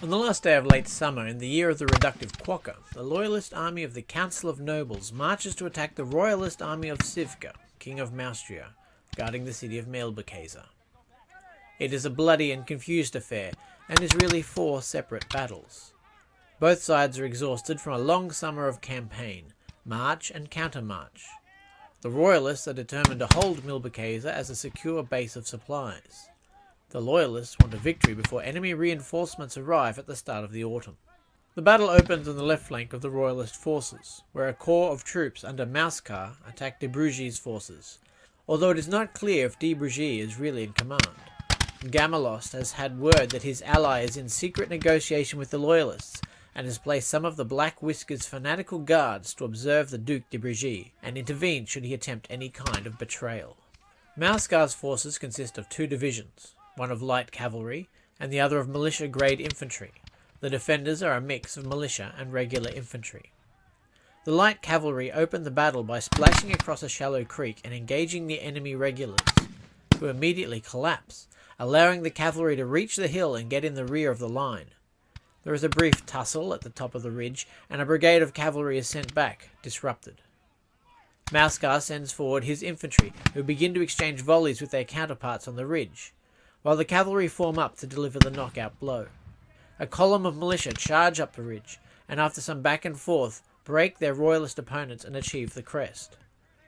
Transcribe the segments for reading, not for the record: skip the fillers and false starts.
On the last day of late summer, in the year of the reductive quokka, the Loyalist army of the Council of Nobles marches to attack the Royalist army of Sivka, king of Maustria, guarding the city of Milbekaese. It is a bloody and confused affair, and is really 4 separate battles. Both sides are exhausted from a long summer of campaign, march and countermarch. The Royalists are determined to hold Milbekaese as a secure base of supplies. The Loyalists want a victory before enemy reinforcements arrive at the start of the autumn. The battle opens on the left flank of the Royalist forces, where a corps of troops under Maustrian attack de Brugy's forces, although it is not clear if de Brugy is really in command. Gamalost has had word that his ally is in secret negotiation with the Loyalists, and has placed some of the Black Whisker's fanatical guards to observe the Duc de Brugy, and intervene should he attempt any kind of betrayal. Maustrian's forces consist of 2 divisions, one of light cavalry, and the other of militia-grade infantry. The defenders are a mix of militia and regular infantry. The light cavalry open the battle by splashing across a shallow creek and engaging the enemy regulars, who immediately collapse, allowing the cavalry to reach the hill and get in the rear of the line. There is a brief tussle at the top of the ridge, and a brigade of cavalry is sent back, disrupted. Maustrian sends forward his infantry, who begin to exchange volleys with their counterparts on the ridge, while the cavalry form up to deliver the knockout blow. A column of militia charge up the ridge, and after some back and forth, break their Royalist opponents and achieve the crest.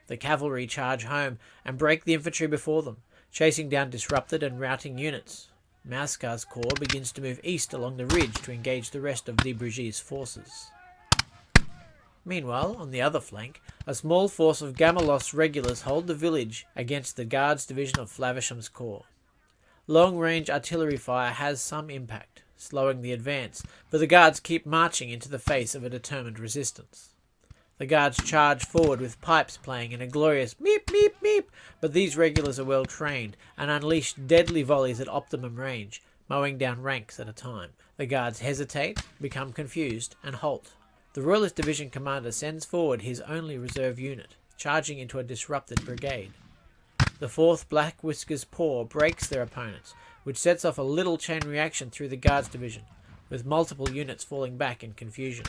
The cavalry charge home and break the infantry before them, chasing down disrupted and routing units. Maustrian's corps begins to move east along the ridge to engage the rest of de Brugy's forces. Meanwhile, on the other flank, a small force of Gamalost's regulars hold the village against the Guards division of Flavisham's corps. Long-range artillery fire has some impact, slowing the advance, but the Guards keep marching into the face of a determined resistance. The Guards charge forward with pipes playing in a glorious meep, meep, meep, but these regulars are well trained and unleash deadly volleys at optimum range, mowing down ranks at a time. The Guards hesitate, become confused, and halt. The Royalist division commander sends forward his only reserve unit, charging into a disrupted brigade. The 4th Black Whisker's paw breaks their opponents, which sets off a little chain reaction through the Guards division, with multiple units falling back in confusion.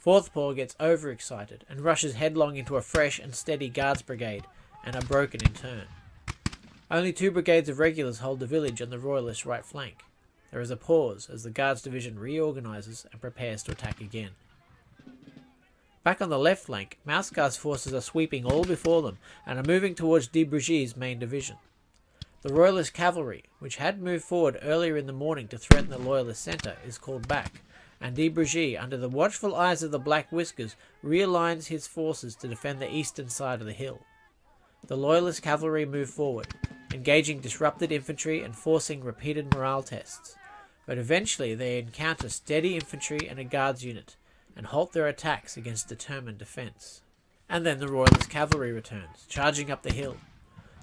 4th Paw gets overexcited and rushes headlong into a fresh and steady Guards brigade, and are broken in turn. Only 2 brigades of regulars hold the village on the Royalist right flank. There is a pause as the Guards division reorganises and prepares to attack again. Back on the left flank, Maustrian's forces are sweeping all before them and are moving towards de Brugy's main division. The Royalist cavalry, which had moved forward earlier in the morning to threaten the Loyalist centre, is called back, and de Brugy, under the watchful eyes of the Black Whiskers, realigns his forces to defend the eastern side of the hill. The Loyalist cavalry move forward, engaging disrupted infantry and forcing repeated morale tests, but eventually they encounter steady infantry and a Guards unit, and halt their attacks against determined defence. And then the Royalist cavalry returns, charging up the hill.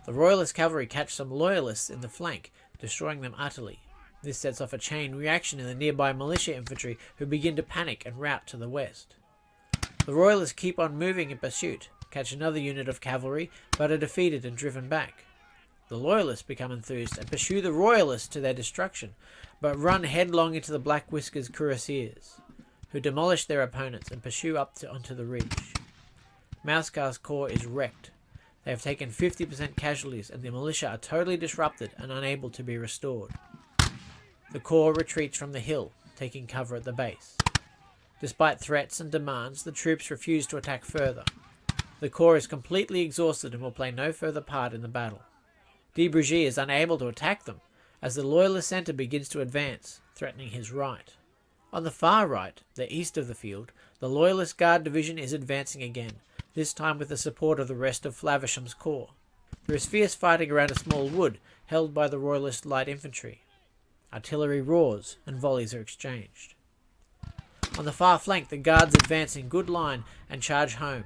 The Royalist cavalry catch some Loyalists in the flank, destroying them utterly. This sets off a chain reaction in the nearby militia infantry, who begin to panic and rout to the west. The Royalists keep on moving in pursuit, catch another unit of cavalry, but are defeated and driven back. The Loyalists become enthused and pursue the Royalists to their destruction, but run headlong into the Black Whisker's cuirassiers, who demolish their opponents and pursue onto the ridge. Maustrian's corps is wrecked. They have taken 50% casualties, and the militia are totally disrupted and unable to be restored. The corps retreats from the hill, taking cover at the base. Despite threats and demands, the troops refuse to attack further. The corps is completely exhausted and will play no further part in the battle. De Brugy is unable to attack them, as the Loyalist centre begins to advance, threatening his right. On the far right, the east of the field, the Loyalist Guard division is advancing again, this time with the support of the rest of Flavisham's corps. There is fierce fighting around a small wood, held by the Royalist light infantry. Artillery roars, and volleys are exchanged. On the far flank, the Guards advance in good line and charge home.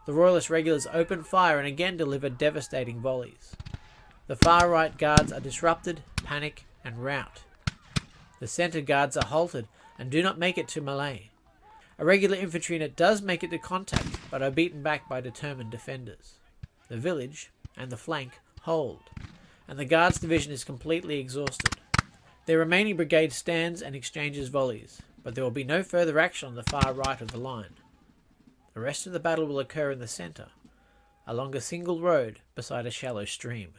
The Royalist regulars open fire and again deliver devastating volleys. The far right Guards are disrupted, panic, and rout. The centre Guards are halted and do not make it to melee. A regular infantry unit does make it to contact, but are beaten back by determined defenders. The village and the flank hold, and the Guards division is completely exhausted. Their remaining brigade stands and exchanges volleys, but there will be no further action on the far right of the line. The rest of the battle will occur in the centre, along a single road beside a shallow stream.